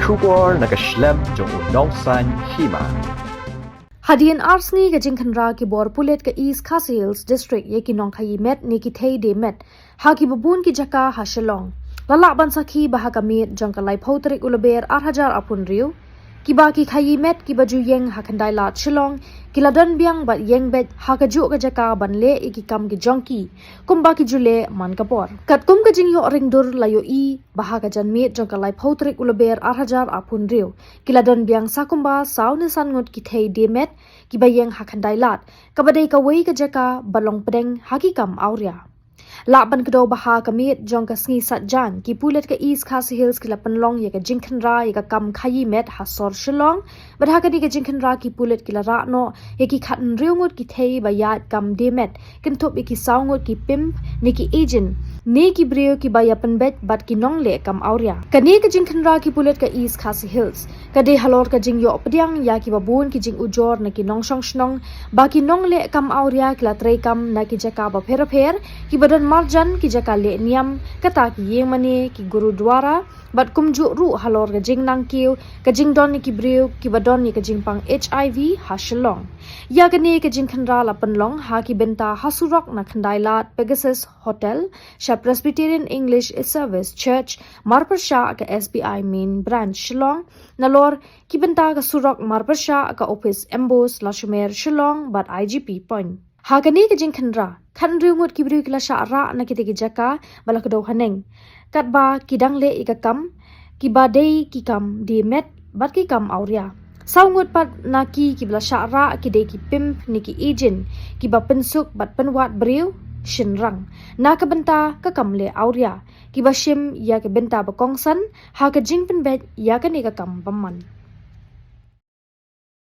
Shubor nakaslem jong unongsan Hima. Hadien Sngi ka Khynra ki bor Pulit ka East Khasi Hills District ye ki nong khayi met ne ki Thei de met ha ki babun ki jaka ha shalong lala ban sakhi bah ka mit jong ka lai photrik ulaber 8000 apun riu Kiba ki khayi met ki baju yeng ha khandai lat shalong kila don biang bat yeng bet ha ka ju ka jaka ban le iki kam ki jongki kumba ki jule man ka por kat kum ka jing yo ring dur layo I bah ka jan mit jong ka lai photrik ulaber 8000 apun riu kila don biang sakumba saw ne san ngot ki Thei de met ki bayeng ha khandai lat ka badai ka wei ka jaka balong pedeng ha ki kam auria la ban kdo baha kamit jong ka sngi sat jan ki Pulit ka East Khasi Hills ki lapan long ye ka Khynra ye ka kam khayi met ha sor shilong badha ka ni ka Khynra ki Pulit ki la ra no ye ki khatn riungut ki Thei ba yat kam de met kin thop ye ki sawngut ki pim ni ki agent ne ki breu ki ba yapan bet bat ki nong le kam auria ka ni ka Khynra ki Pulit ka East Khasi Hills ka de halor ka jing yo pediang ya ki babun ki jing ujor na ki nong shong shnong ba ki nong le kam auria ki la trei kam na ki jaka ba pher ki badan marjan ki jaka le niam kata ki yeng mane ki gurudwara bat kumju ru halor ka jing nang kiu ka jing don ni ki breu ki badon ni ka jing pang HIV ha shalong ya ka ni ka Khynra la panlong ha ki benta hasurok na khandai lat Pegasus Hotel Sha Presbyterian English Service Church Marpersha ka SBI main branch Shillong nalor ki benta ka surok Marpersha ka office Embos la Shumer Shillong bat IGP point Hagani ka Khynra khan riungut ki bru kila sha ra na ki te ki jaka bala ka do haneng kat ba ki dang le ika kam ki ba dei ki kam di met bat ki kam auria sawngut pat na ki bala sha ra ki dei ki pim ni ki agent ki ba pensuk bat penwat briu shinrang na ka benta ka kam le auria ki ba shim ya ka benta ba kongsan ha ka jing pen bet ya ka ni ka kam paman